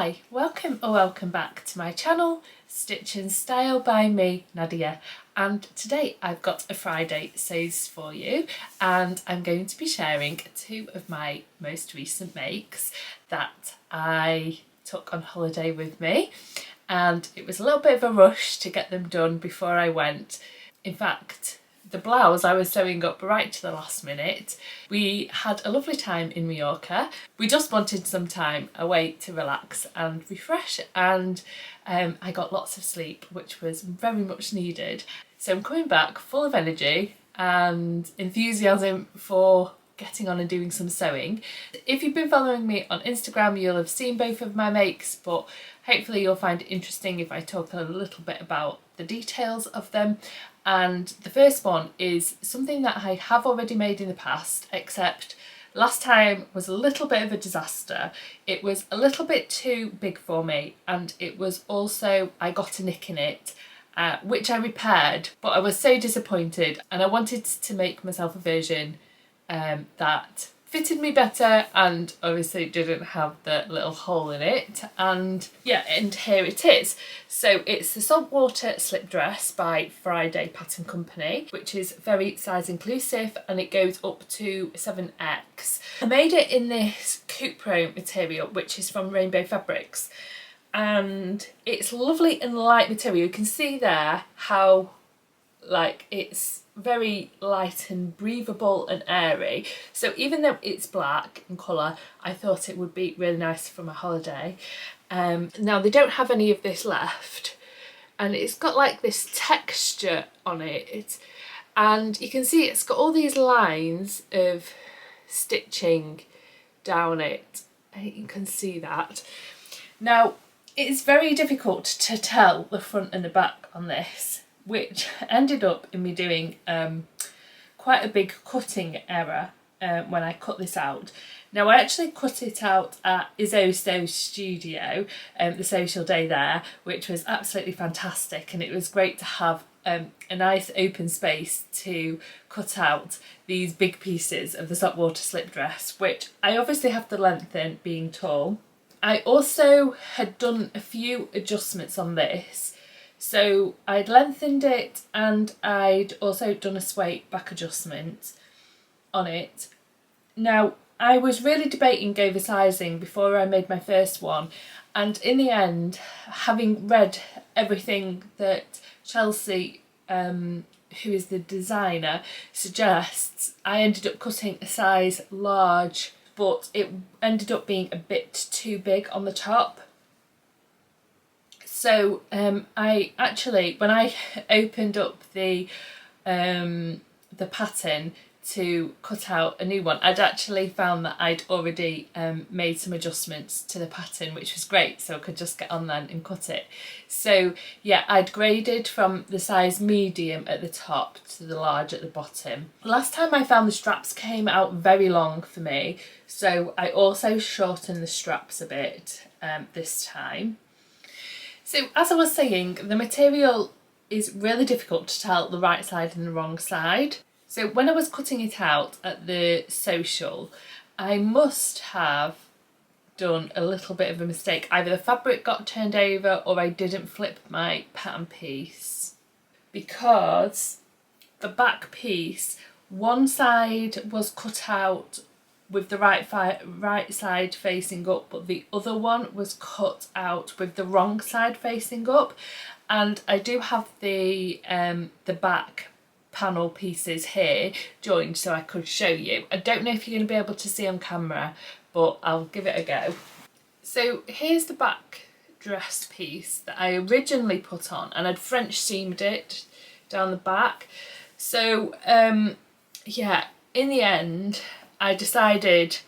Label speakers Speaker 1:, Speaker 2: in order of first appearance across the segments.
Speaker 1: Hi, welcome or welcome back to my channel, Stitch and Style by me, Nadia, and today I've got a Friday sews for you and I'm going to be sharing two of my most recent makes that I took on holiday with me, and it was a little bit of a rush to get them done before I went. In fact, the blouse I was sewing up right to the last minute. We had a lovely time in Mallorca. We just wanted some time away to relax and refresh, and I got lots of sleep, which was very much needed. So I'm coming back full of energy and enthusiasm for getting on and doing some sewing. If you've been following me on Instagram, you'll have seen both of my makes, but hopefully you'll find it interesting if I talk a little bit about the details of them. And the first one is something that I have already made in the past, except last time was a little bit of a disaster. It was a little bit too big for me, and it was also, I got a nick in it, which I repaired, but I was so disappointed, and I wanted to make myself a version that fitted me better and obviously didn't have the little hole in it. And yeah, and here it is. So it's the Saltwater slip dress by Friday Pattern Company, which is very size inclusive and it goes up to 7X. I made it in this Cupro material, which is from Rainbow Fabrics, and it's lovely and light material. You can see there how it's very light and breathable and airy. So even though it's black in colour, I thought it would be really nice for my holiday. Now they don't have any of this left, and it's got like this texture on it, and you can see it's got all these lines of stitching down it. You can see that. Now it's very difficult to tell the front and the back on this, which ended up in me doing quite a big cutting error when I cut this out. Now I actually cut it out at Izzo Sew Studio, the social day there, which was absolutely fantastic, and it was great to have a nice open space to cut out these big pieces of the Saltwater slip dress, which I obviously have to lengthen being tall. I also had done a few adjustments on this. So I'd lengthened it and I'd also done a sway back adjustment on it. Now I was really debating oversizing before I made my first one, and in the end, having read everything that Chelsea, who is the designer, suggests, I ended up cutting a size large, but it ended up being a bit too big on the top. So I actually, when I opened up the pattern to cut out a new one, I'd actually found that I'd already made some adjustments to the pattern, which was great, so I could just get on then and cut it. So yeah, I'd graded from the size medium at the top to the large at the bottom. Last time I found the straps came out very long for me, so I also shortened the straps a bit this time. So as I was saying, the material is really difficult to tell the right side and the wrong side. So when I was cutting it out at the social, I must have done a little bit of a mistake. Either the fabric got turned over or I didn't flip my pattern piece, because the back piece, one side was cut out with the right side facing up, but the other one was cut out with the wrong side facing up. And I do have the back panel pieces here joined so I could show you. I don't know if you're going to be able to see on camera, but I'll give it a go. So here's the back dress piece that I originally put on, and I'd French seamed it down the back. So yeah, in the end I decided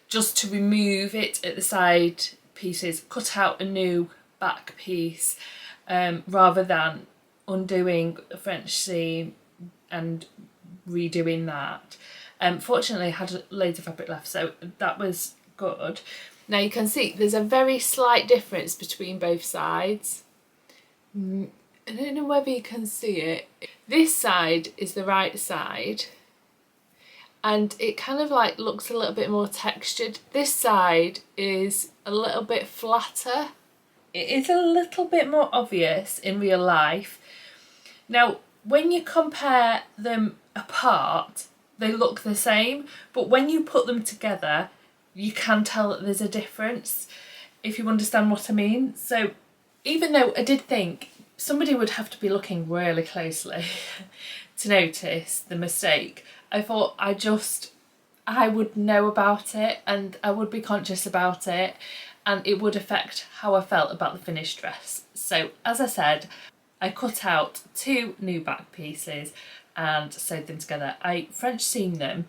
Speaker 1: just to remove it at the side pieces, cut out a new back piece, rather than undoing the French seam and redoing that. Fortunately I had loads of fabric left, so that was good. Now you can see there's a very slight difference between both sides. I don't know whether you can see it. This side is the right side, and it kind of like looks a little bit more textured. This side is a little bit flatter. It is a little bit more obvious in real life. Now, when you compare them apart, they look the same, but when you put them together, you can tell that there's a difference, if you understand what I mean. So even though I did think somebody would have to be looking really closely to notice the mistake, I thought I would know about it and I would be conscious about it, and it would affect how I felt about the finished dress. So as I said, I cut out 2 new back pieces and sewed them together. I French seamed them.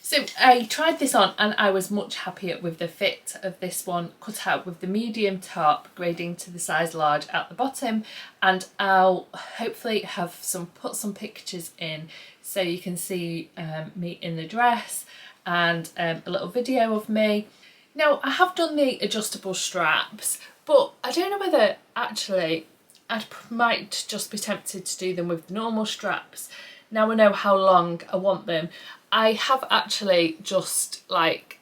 Speaker 1: So I tried this on and I was much happier with the fit of this one, cut out with the medium top grading to the size large at the bottom, and I'll hopefully have put some pictures in so you can see me in the dress and a little video of me. Now, I have done the adjustable straps, but I don't know whether actually I might just be tempted to do them with normal straps. Now I know how long I want them. I have actually just like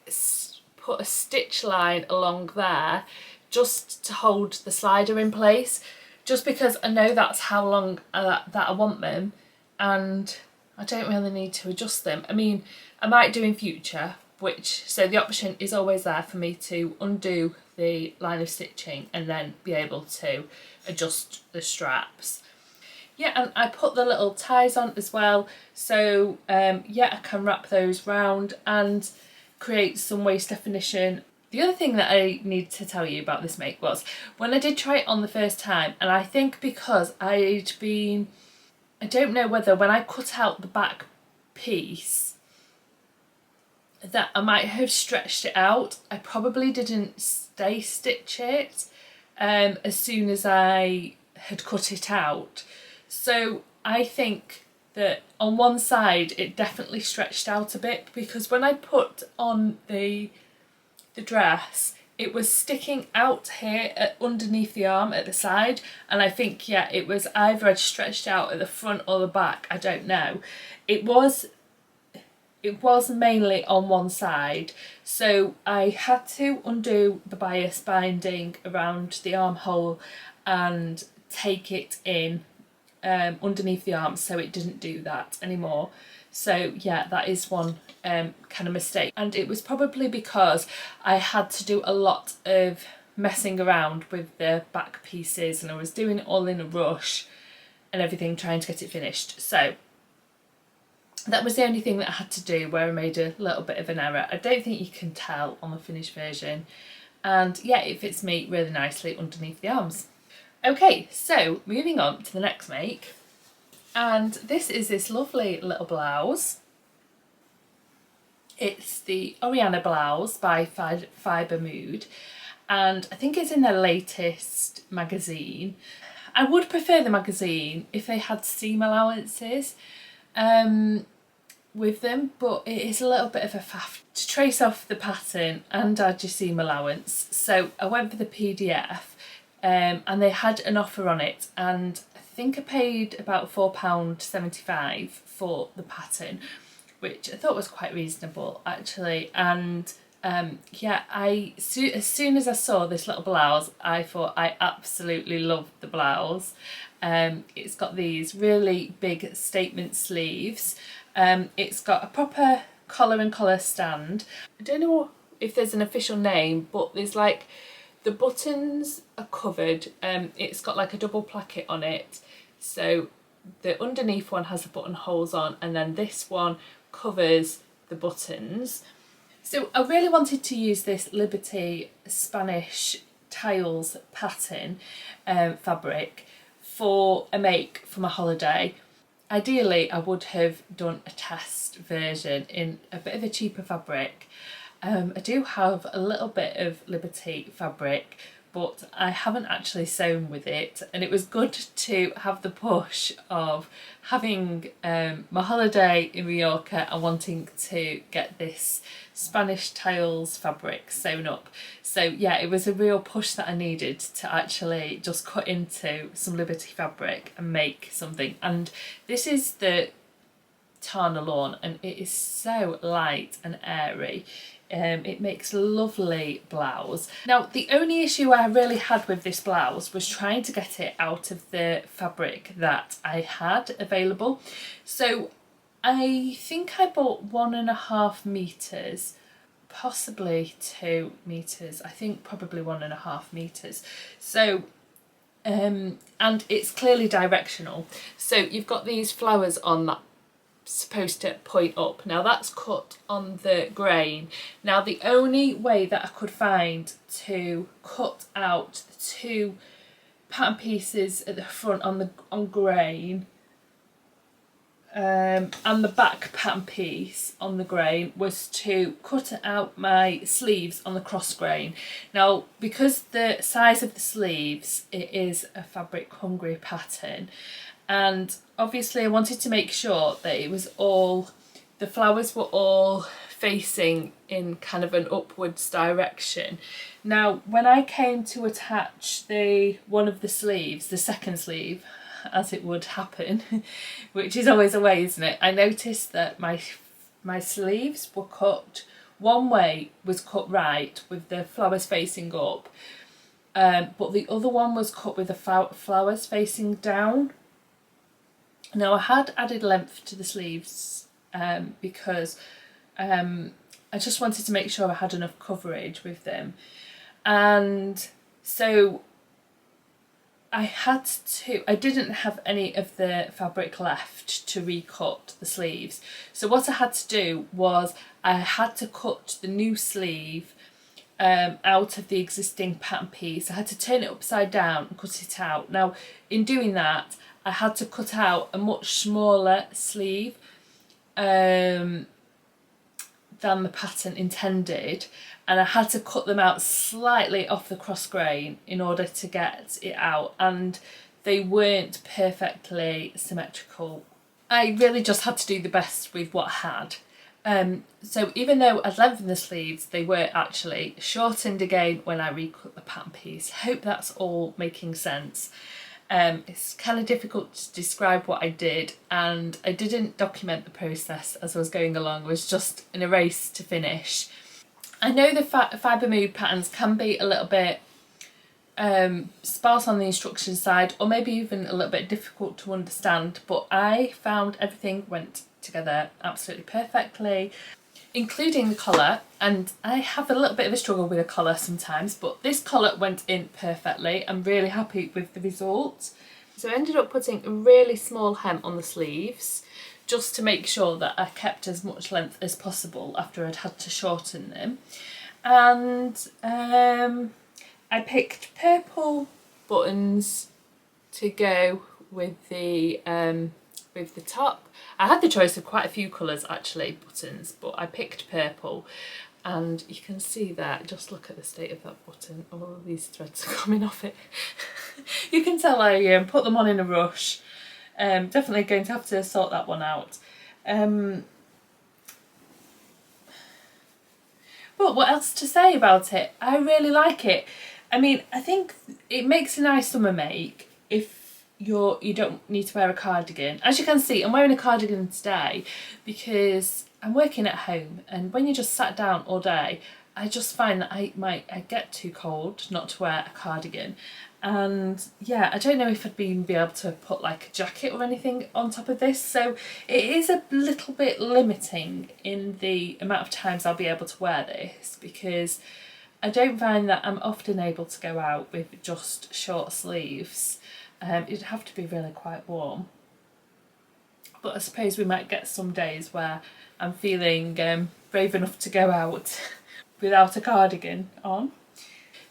Speaker 1: put a stitch line along there just to hold the slider in place, just because I know that's how long that I want them, and I don't really need to adjust them. I mean, I might do in future, so the option is always there for me to undo the line of stitching and then be able to adjust the straps. Yeah, and I put the little ties on as well, so yeah, I can wrap those round and create some waist definition. The other thing that I need to tell you about this make was, when I did try it on the first time, and I think because I don't know whether when I cut out the back piece that I might have stretched it out. I probably didn't stay stitch it as soon as I had cut it out. So I think that on one side it definitely stretched out a bit, because when I put on the dress, it was sticking out here underneath the arm at the side, and I think, yeah, it was either I'd stretched out at the front or the back, I don't know. It was mainly on one side, so I had to undo the bias binding around the armhole and take it in underneath the arm, so it didn't do that anymore. So yeah, that is one kind of mistake, and it was probably because I had to do a lot of messing around with the back pieces and I was doing it all in a rush and everything, trying to get it finished. So that was the only thing that I had to do where I made a little bit of an error. I don't think you can tell on the finished version, and yeah, it fits me really nicely underneath the arms. Okay, so moving on to the next make, and this is this lovely little blouse. It's the Oriana blouse by Fibre Mood, and I think it's in their latest magazine. I would prefer the magazine if they had seam allowances with them, but it is a little bit of a faff to trace off the pattern and add your seam allowance. So I went for the PDF, and they had an offer on it, and I think I paid about £4.75 for the pattern, which I thought was quite reasonable actually. And yeah, as soon as I saw this little blouse, I thought I absolutely loved the blouse. It's got these really big statement sleeves. It's got a proper collar and collar stand. I don't know if there's an official name, but there's like, the buttons are covered. It's got like a double placket on it, so the underneath one has the buttonholes on, and then this one covers the buttons. So I really wanted to use this Liberty Spanish tiles pattern fabric for a make for my holiday. Ideally, I would have done a test version in a bit of a cheaper fabric. I do have a little bit of Liberty fabric, but I haven't actually sewn with it, and it was good to have the push of having my holiday in Mallorca and wanting to get this Spanish tiles fabric sewn up. So yeah, it was a real push that I needed to actually just cut into some Liberty fabric and make something. And this is the Tana lawn, and it is so light and airy. It makes a lovely blouse. Now, the only issue I really had with this blouse was trying to get it out of the fabric that I had available. So I think I bought 1.5 meters, possibly 2 meters. I think probably 1.5 meters. So and it's clearly directional. So you've got these flowers on that supposed to point up. Now that's cut on the grain. Now the only way that I could find to cut out the 2 pattern pieces at the front on grain and the back pattern piece on the grain was to cut out my sleeves on the cross grain. Now, because the size of the sleeves, it is a fabric hungry pattern, and obviously I wanted to make sure that it was all, the flowers were all facing in kind of an upwards direction. Now, when I came to attach one of the sleeves, the second sleeve, as it would happen, which is always a way, isn't it? I noticed that my sleeves were cut, one way was cut right with the flowers facing up, but the other one was cut with the flowers facing down. Now I had added length to the sleeves because I just wanted to make sure I had enough coverage with them, and so I didn't have any of the fabric left to recut the sleeves. So what I had to do was I had to cut the new sleeve out of the existing pattern piece. I had to turn it upside down and cut it out. Now, in doing that, I had to cut out a much smaller sleeve than the pattern intended, and I had to cut them out slightly off the cross grain in order to get it out, and they weren't perfectly symmetrical. I really just had to do the best with what I had. So even though I'd lengthened the sleeves, they were actually shortened again when I recut the pattern piece. Hope that's all making sense. It's kind of difficult to describe what I did, and I didn't document the process as I was going along. It was just in a race to finish. I know the fibre mood patterns can be a little bit sparse on the instruction side, or maybe even a little bit difficult to understand, but I found everything went together absolutely perfectly, including the collar. And I have a little bit of a struggle with a collar sometimes, but this collar went in perfectly. I'm really happy with the result. So I ended up putting a really small hem on the sleeves just to make sure that I kept as much length as possible after I'd had to shorten them. And I picked purple buttons to go with the top. I had the choice of quite a few colours actually, buttons, but I picked purple, and you can see that, just look at the state of that button, all of these threads are coming off it. You can tell I put them on in a rush. Definitely going to have to sort that one out. But what else to say about it? I really like it. I mean, I think it makes a nice summer make if you don't need to wear a cardigan. As you can see, I'm wearing a cardigan today because I'm working at home, and when you just sat down all day, I just find that I get too cold not to wear a cardigan. And yeah, I don't know if I'd be able to put like a jacket or anything on top of this, so it is a little bit limiting in the amount of times I'll be able to wear this, because I don't find that I'm often able to go out with just short sleeves. It'd have to be really quite warm, but I suppose we might get some days where I'm feeling brave enough to go out without a cardigan on.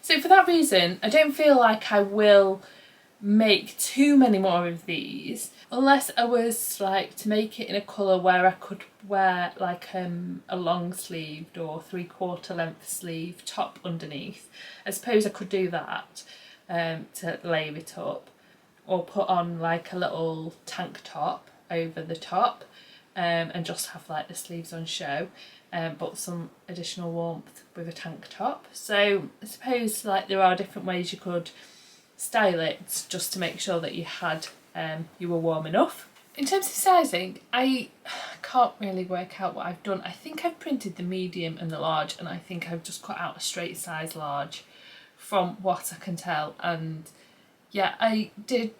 Speaker 1: So for that reason, I don't feel like I will make too many more of these, unless I was like to make it in a colour where I could wear like a long sleeved or 3/4 length sleeve top underneath. I suppose I could do that to layer it up, or put on like a little tank top over the top and just have like the sleeves on show. But some additional warmth with a tank top. So I suppose like there are different ways you could style it just to make sure that you were warm enough. In terms of sizing, I can't really work out what I've done. I think I've printed the medium and the large, and I think I've just cut out a straight size large from what I can tell. And yeah, I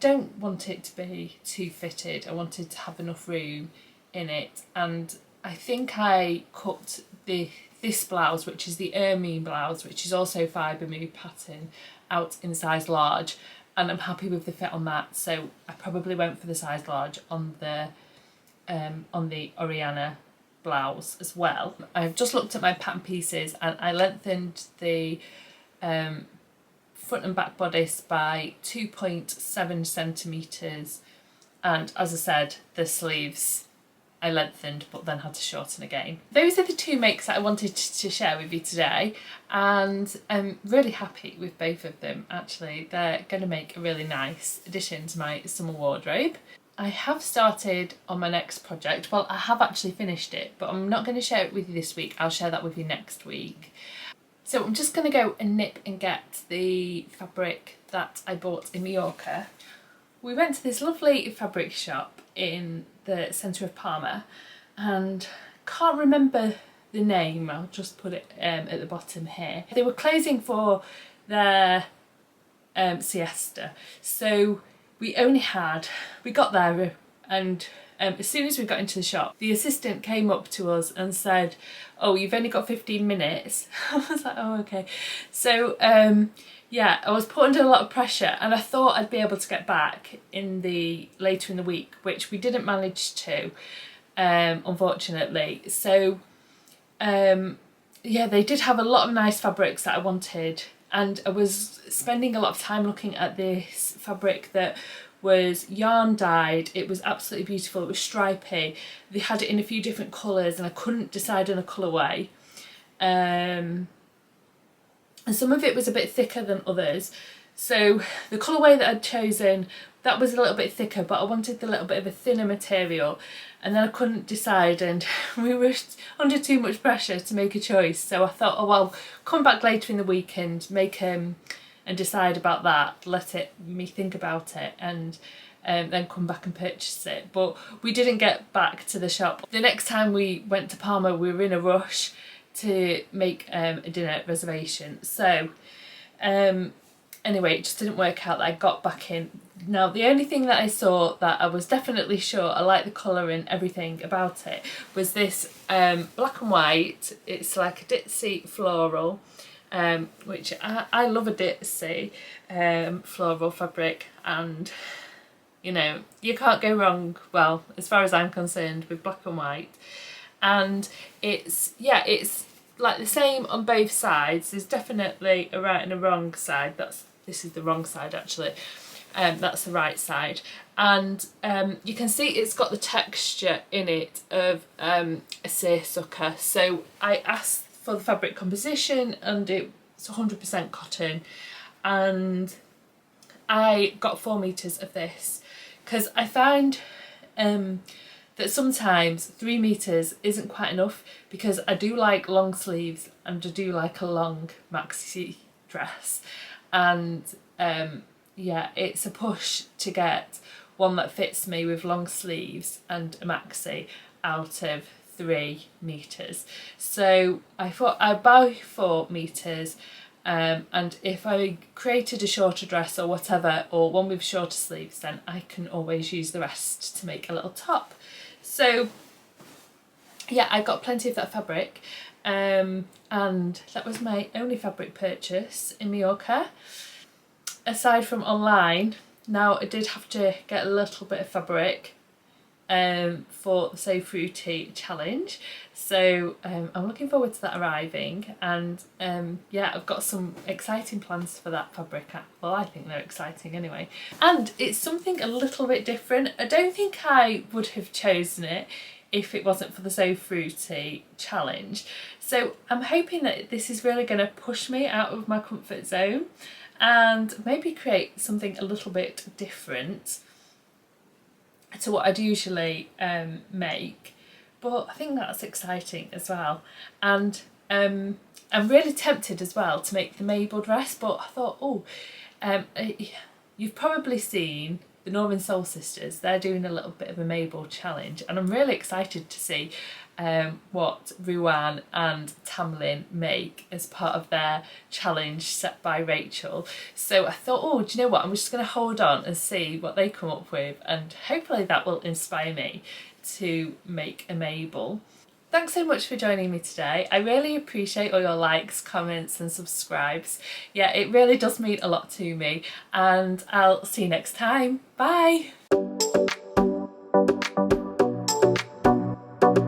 Speaker 1: don't want it to be too fitted. I wanted to have enough room in it, and I think I cut this blouse, which is the ermine blouse, which is also fibre move pattern, out in size large, and I'm happy with the fit on that, so I probably went for the size large on the Oriana blouse as well. I've just looked at my pattern pieces, and I lengthened the front and back bodice by 2.7 centimetres, and as I said, the sleeves I lengthened but then had to shorten again. Those are the two makes that I wanted to share with you today, and I'm really happy with both of them actually. They're going to make a really nice addition to my summer wardrobe. I have started on my next project. Well, I have actually finished it, but I'm not going to share it with you this week. I'll share that with you next week. So I'm just going to go and nip and get the fabric that I bought in Mallorca. We went to this lovely fabric shop in the centre of Palma, and can't remember the name, I'll just put it at the bottom here. They were closing for their siesta, so we got there, and as soon as we got into the shop, the assistant came up to us and said, "Oh, you've only got 15 minutes." I was like, "Oh, okay." So yeah, I was put under a lot of pressure, and I thought I'd be able to get back later in the week, which we didn't manage to, unfortunately. So yeah, they did have a lot of nice fabrics that I wanted, and I was spending a lot of time looking at this fabric that was yarn dyed. It was absolutely beautiful. It was stripy. They had it in a few different colours, and I couldn't decide on a colourway. And some of it was a bit thicker than others. So the colourway that I'd chosen, that was a little bit thicker, but I wanted a little bit of a thinner material, and then I couldn't decide, and we were under too much pressure to make a choice. So I thought, oh well, come back later in the week and and decide about that, me think about it, and then come back and purchase it. But we didn't get back to the shop. The next time we went to Palma, we were in a rush to make a dinner reservation. So anyway, it just didn't work out that I got back in. Now, the only thing that I saw that I was definitely sure I liked the colour and everything about it was this black and white. It's like a ditzy floral, which I love a ditzy floral fabric, and you know, you can't go wrong, well, as far as I'm concerned, with black and white. And it's like the same on both sides. There's definitely a right and a wrong side. This is the wrong side actually. That's the right side, and you can see it's got the texture in it of a seersucker. So I asked for the fabric composition, and it's 100% cotton, and I got 4 meters of this because I find that sometimes 3 meters isn't quite enough, because I do like long sleeves and I do like a long maxi dress, and yeah, it's a push to get one that fits me with long sleeves and a maxi out of 3 meters. So I thought I'd buy 4 meters, and if I created a shorter dress or whatever, or one with shorter sleeves, then I can always use the rest to make a little top. So yeah, I got plenty of that fabric, and that was my only fabric purchase in Mallorca, aside from online. Now, I did have to get a little bit of fabric for the So Fruity challenge, so I'm looking forward to that arriving, and yeah, I've got some exciting plans for that fabric. Well, I think they're exciting anyway, and it's something a little bit different. I don't think I would have chosen it if it wasn't for the So Fruity challenge, so I'm hoping that this is really going to push me out of my comfort zone and maybe create something a little bit different to what I'd usually make. But I think that's exciting as well, and I'm really tempted as well to make the Mabel dress, but I thought, oh, you've probably seen the Northern Soul Sisters, they're doing a little bit of a Mabel challenge, and I'm really excited to see what Ruan and Tamlin make as part of their challenge set by Rachel. So I thought, oh, do you know what, I'm just going to hold on and see what they come up with, and hopefully that will inspire me to make a Mabel. Thanks so much for joining me today. I really appreciate all your likes, comments and subscribes. Yeah, it really does mean a lot to me, and I'll see you next time. Bye!